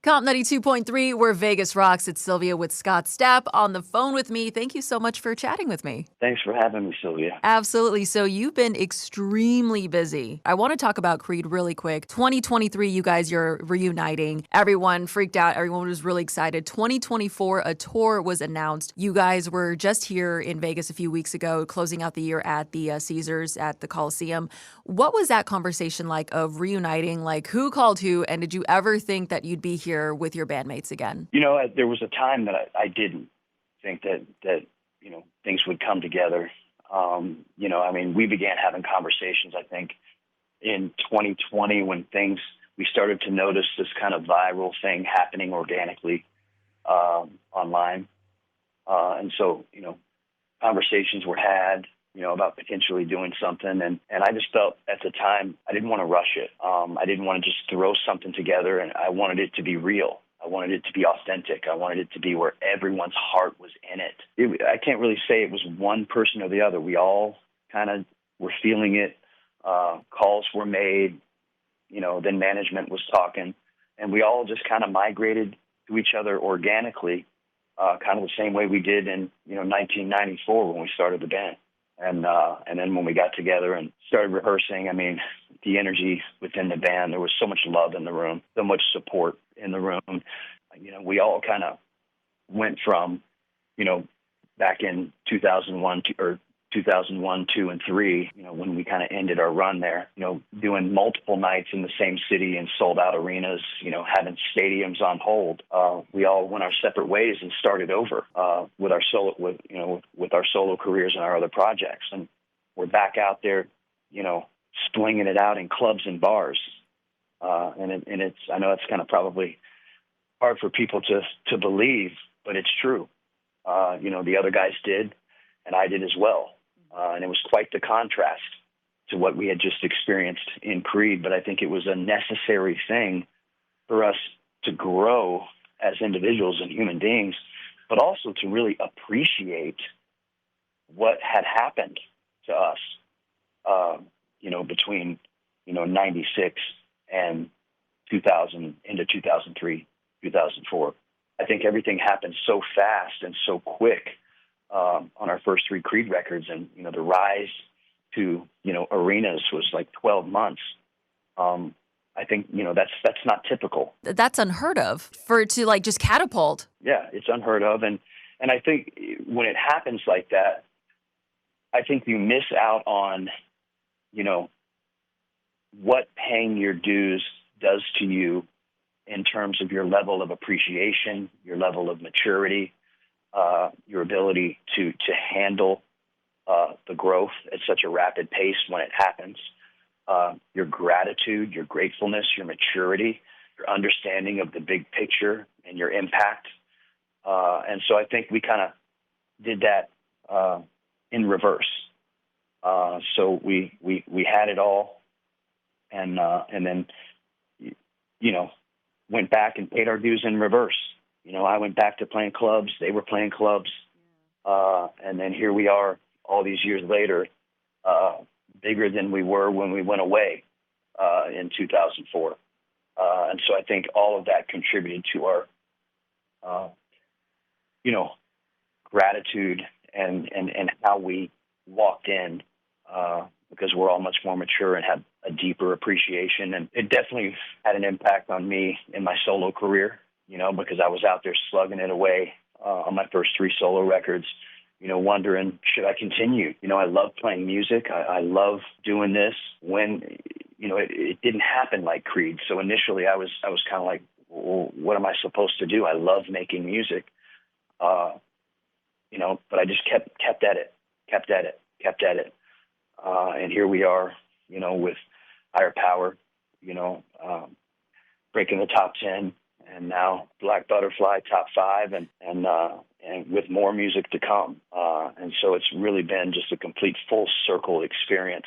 KOMP 92.3, where Vegas rocks. It's Sylvia with Scott Stapp on the phone with me. Thank you so much for chatting with me. Thanks for having me, Sylvia. Absolutely. So you've been extremely busy. I want to talk about Creed really quick. 2023, you guys, you're reuniting. Everyone freaked out. Everyone was really excited. 2024, a tour was announced. You guys were just here in Vegas a few weeks ago, closing out the year at the Caesars at the Coliseum. What was that conversation like of reuniting? Like, who called who? And did you ever think that you'd be here with your bandmates again? You know, there was a time that I didn't think that things would come together. We began having conversations, I think, in 2020 when we started to notice this kind of viral thing happening organically online. And so, conversations were had, about potentially doing something. And I just felt at the time I didn't want to rush it. I didn't want to just throw something together, and I wanted it to be real. I wanted it to be authentic. I wanted it to be where everyone's heart was in it. I can't really say it was one person or the other. We all kind of were feeling it. Calls were made, then management was talking, and we all just kind of migrated to each other organically, kind of the same way we did in 1994 when we started the band. And then when we got together and started rehearsing, the energy within the band, there was so much love in the room, so much support in the room. We all kind of went from, back in 2001 or 2001, 2, and 3, when we kind of ended our run there, doing multiple nights in the same city in sold-out arenas, having stadiums on hold. We all went our separate ways and started over with our solo careers and our other projects, and we're back out there, splinging it out in clubs and bars. And it's I know it's kind of probably hard for people to believe, but it's true. The other guys did, and I did as well. And it was quite the contrast to what we had just experienced in Creed. But I think it was a necessary thing for us to grow as individuals and human beings, but also to really appreciate what had happened to us, between, 96 and 2000 into 2003, 2004. I think everything happened so fast and so quick on our first 3 Creed records, and the rise to arenas was like 12 months. I think that's not typical. That's unheard of for it to like just catapult. Yeah, it's unheard of, and I think when it happens like that, I think you miss out on what paying your dues does to you in terms of your level of appreciation, your level of maturity, your ability to handle the growth at such a rapid pace when it happens, your gratitude, your gratefulness, your maturity, your understanding of the big picture and your impact. And so I think we kind of did that in reverse. So we had it all, and then went back and paid our dues in reverse. I went back to playing clubs. They were playing clubs. And then here we are all these years later, bigger than we were when we went away in 2004. And so I think all of that contributed to our, gratitude and how we walked in, because we're all much more mature and have a deeper appreciation. And it definitely had an impact on me in my solo career, because I was out there slugging it away on my first 3 solo records, wondering, should I continue? I love playing music. I love doing this. When, it didn't happen like Creed. So initially I was kind of like, well, what am I supposed to do? I love making music, but I just kept at it. And here we are, with Higher Power, breaking the top 10, and now Black Butterfly top 5, and with more music to come. And so it's really been just a complete full circle experience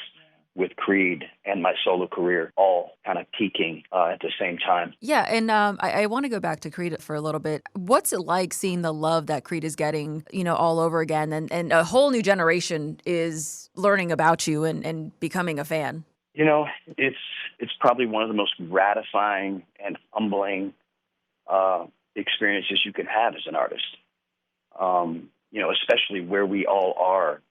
with Creed and my solo career, all kind of peaking at the same time. Yeah, and I want to go back to Creed for a little bit. What's it like seeing the love that Creed is getting, all over again, and a whole new generation is learning about you and becoming a fan? It's probably one of the most gratifying and humbling experiences you can have as an artist. Especially where we all are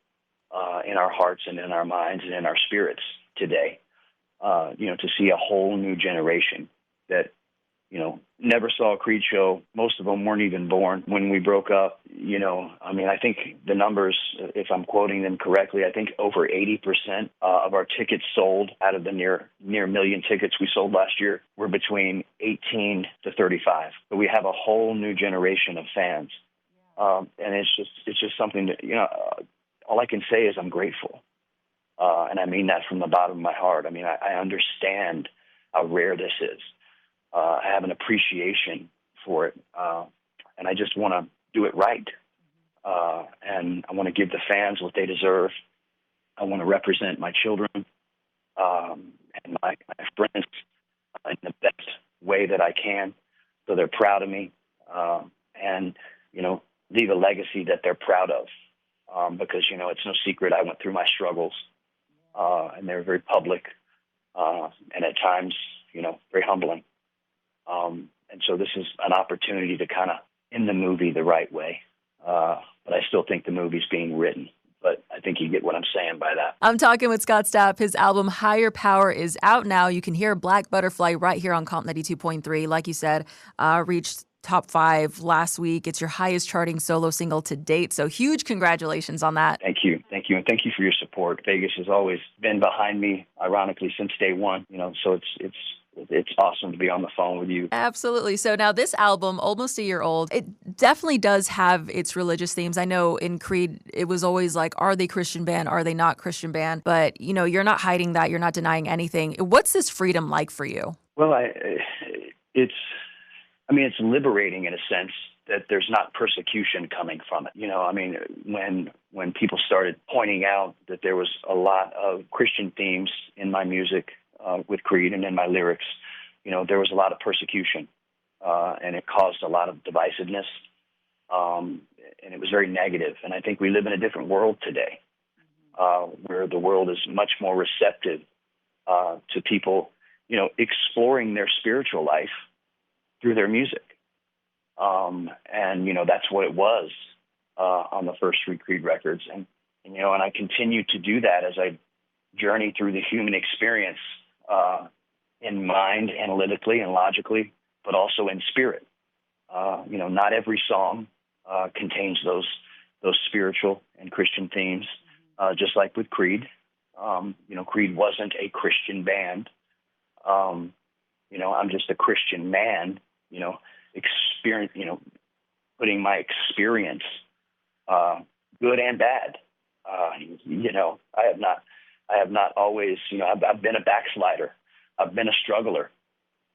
in our hearts and in our minds and in our spirits today. To see a whole new generation that, never saw a Creed show. Most of them weren't even born when we broke up. I think the numbers, if I'm quoting them correctly, I think over 80% of our tickets sold out of the near million tickets we sold last year were between 18 to 35. So we have a whole new generation of fans. And it's just something that, all I can say is I'm grateful. And I mean that from the bottom of my heart. I understand how rare this is. I have an appreciation for it. And I just want to do it right. And I want to give the fans what they deserve. I want to represent my children and my friends in the best way that I can, so they're proud of me. And leave a legacy that they're proud of. Because, it's no secret I went through my struggles, and they were very public, and at times, very humbling. And so this is an opportunity to kind of end the movie the right way. But I still think the movie's being written. But I think you get what I'm saying by that. I'm talking with Scott Stapp. His album Higher Power is out now. You can hear Black Butterfly right here on KOMP 92.3. Like you said, reached top 5 last week. It's your highest charting solo single to date. So huge congratulations on that. Thank you. And thank you for your support. Vegas has always been behind me, ironically, since day one. So it's awesome to be on the phone with you. Absolutely. So now this album, almost a year old, it definitely does have its religious themes. I know in Creed, it was always like, are they Christian band? Are they not Christian band? But, you're not hiding that. You're not denying anything. What's this freedom like for you? Well, it's liberating in a sense that there's not persecution coming from it. When people started pointing out that there was a lot of Christian themes in my music with Creed and in my lyrics, there was a lot of persecution, and it caused a lot of divisiveness, and it was very negative. And I think we live in a different world today, where the world is much more receptive to people, exploring their spiritual life through their music. And that's what it was on the first 3 Creed records. And I continue to do that as I journey through the human experience in mind, analytically and logically, but also in spirit. Not every song contains those spiritual and Christian themes, just like with Creed. Creed wasn't a Christian band. I'm just a Christian man, experience, putting my experience, good and bad. I have not always, I've been a backslider. I've been a struggler.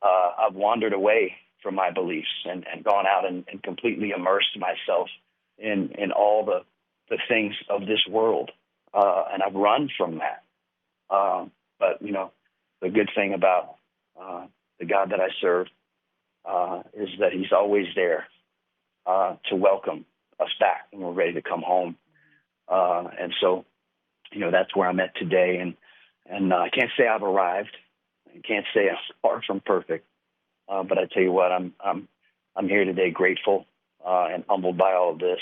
I've wandered away from my beliefs and gone out and completely immersed myself in all the things of this world. And I've run from that. But the good thing about the God that I serve is that he's always there to welcome us back when we're ready to come home. And so, that's where I'm at today. And I can't say I've arrived. I can't say I'm far from perfect. But I tell you what, I'm here today grateful and humbled by all of this,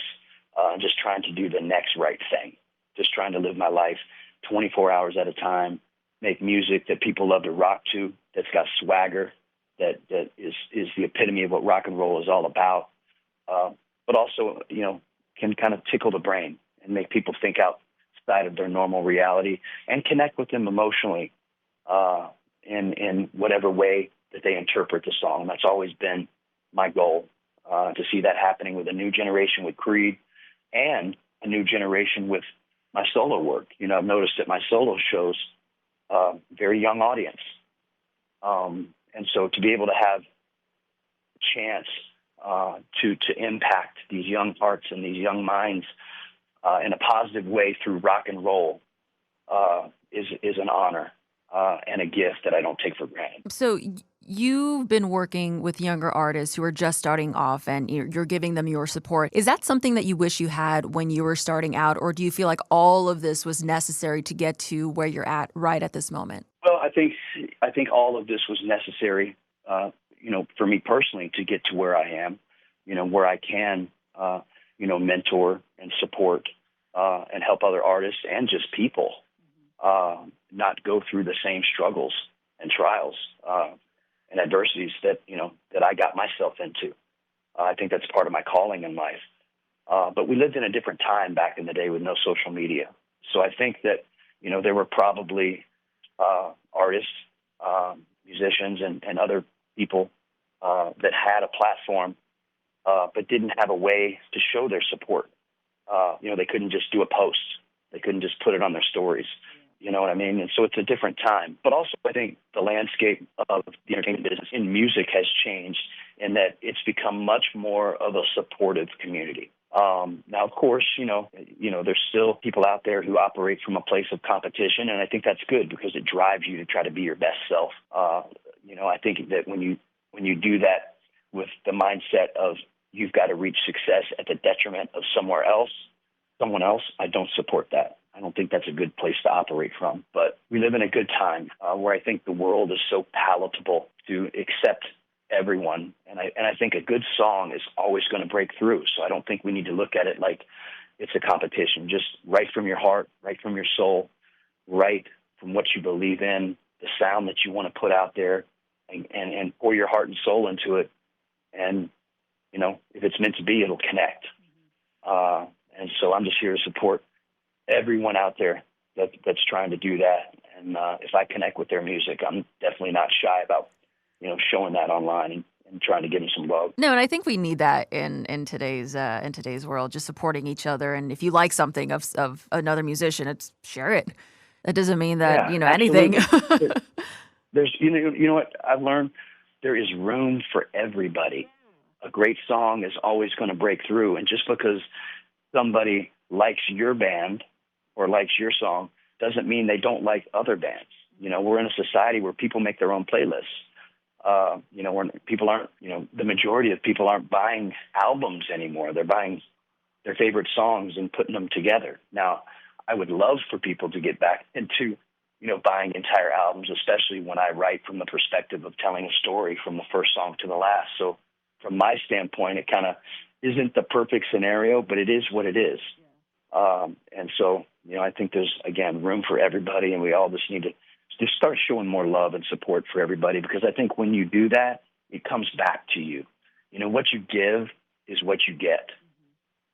just trying to do the next right thing, just trying to live my life 24 hours at a time, make music that people love to rock to, that's got swagger, that is the epitome of what rock and roll is all about, but also, can kind of tickle the brain and make people think outside of their normal reality and connect with them emotionally in whatever way that they interpret the song. And that's always been my goal, to see that happening with a new generation with Creed and a new generation with my solo work. I've noticed at my solo shows, very young audience. And so to be able to have a chance to impact these young hearts and these young minds in a positive way through rock and roll is an honor and a gift that I don't take for granted. So you've been working with younger artists who are just starting off, and you're giving them your support. Is that something that you wish you had when you were starting out, or do you feel like all of this was necessary to get to where you're at right at this moment? Well, I think all of this was necessary. for me personally to get to where I am, where I can, mentor and support and help other artists and just people not go through the same struggles and trials and adversities that I got myself into. I think that's part of my calling in life. But we lived in a different time back in the day with no social media. So I think that, there were probably artists, musicians, and other people that had a platform but didn't have a way to show their support. They couldn't just do a post. They couldn't just put it on their stories. You know what I mean? And so it's a different time. But also I think the landscape of the entertainment business in music has changed in that it's become much more of a supportive community. Now, of course, there's still people out there who operate from a place of competition, and I think that's good because it drives you to try to be your best self. I think that when you do that with the mindset of you've got to reach success at the detriment of someone else, I don't support that. I don't think that's a good place to operate from. But we live in a good time where I think the world is so palatable to accept everyone. And I think a good song is always going to break through. So I don't think we need to look at it like it's a competition. Just write from your heart, write from your soul, write from what you believe in, the sound that you want to put out there, and pour your heart and soul into it. And, if it's meant to be, it'll connect. And so I'm just here to support everyone out there that's trying to do that. And if I connect with their music, I'm definitely not shy about, showing that online and trying to give them some love. No, and I think we need that in today's world, just supporting each other. And if you like something of another musician, share it. That doesn't mean that, anything. There's, what I've learned? There is room for everybody. A great song is always going to break through. And just because somebody likes your band or likes your song doesn't mean they don't like other bands. We're in a society where people make their own playlists. When people aren't, the majority of people aren't buying albums anymore. They're buying their favorite songs and putting them together. Now, I would love for people to get back into, buying entire albums, especially when I write from the perspective of telling a story from the first song to the last. So from my standpoint, it kind of isn't the perfect scenario, but it is what it is. And so, I think there's, again, room for everybody, and we all just need to just start showing more love and support for everybody, because I think when you do that, it comes back to you. What you give is what you get.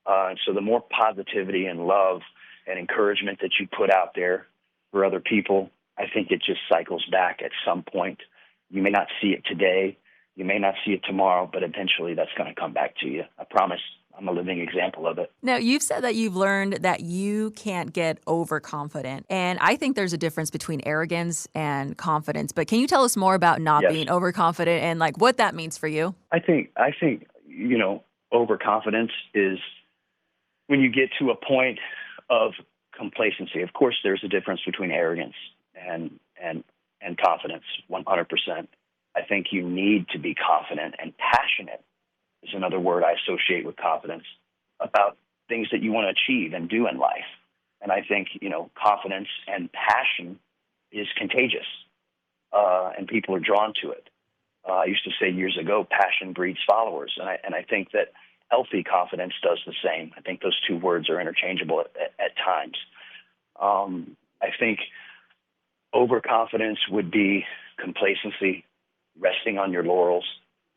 And so the more positivity and love and encouragement that you put out there for other people, I think it just cycles back at some point. You may not see it today. You may not see it tomorrow, but eventually that's going to come back to you. I promise. I'm a living example of it. Now, you've said that you've learned that you can't get overconfident. And I think there's a difference between arrogance and confidence. But can you tell us more about not being overconfident and what that means for you? I think, overconfidence is when you get to a point of complacency. Of course, there's a difference between arrogance and confidence, 100%. I think you need to be confident and passionate is another word I associate with confidence, about things that you want to achieve and do in life. And I think, confidence and passion is contagious, and people are drawn to it. I used to say years ago, passion breeds followers. And I think that healthy confidence does the same. I think those two words are interchangeable at times. I think overconfidence would be complacency, resting on your laurels,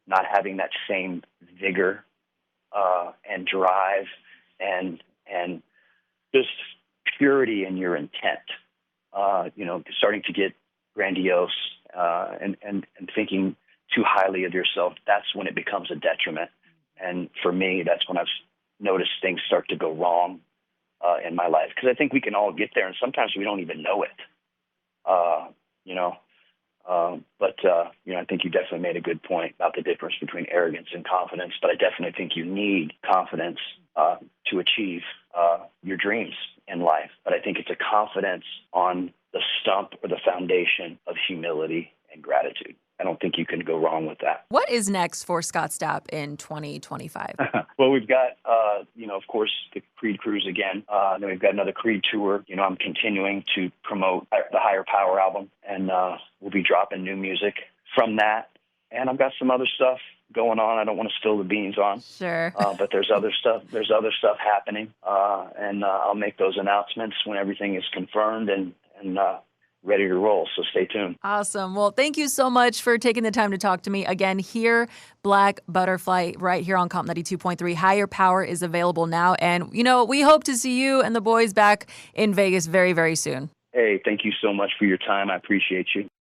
not having that same vigor and drive and just purity in your intent. Starting to get grandiose and thinking too highly of yourself. That's when it becomes a detriment. And for me, that's when I've noticed things start to go wrong in my life. Because I think we can all get there, and sometimes we don't even know it. I think you definitely made a good point about the difference between arrogance and confidence. But I definitely think you need confidence to achieve your dreams in life. But I think it's a confidence on the stump or the foundation of humility and gratitude. I don't think you can go wrong with that. What is next for Scott Stapp in 2025? Well, we've got, of course, the Creed Cruise again. Then we've got another Creed tour. I'm continuing to promote the Higher Power album, and we'll be dropping new music from that. and I've got some other stuff going on. I don't want to spill the beans on, Sure. but there's other stuff. There's other stuff happening, and I'll make those announcements when everything is confirmed and ready to roll. So stay tuned. Awesome. Well, thank you so much for taking the time to talk to me. Again, here, Black Butterfly, right here on KOMP 92.3. Higher Power is available now. And, we hope to see you and the boys back in Vegas very, very soon. Hey, thank you so much for your time. I appreciate you.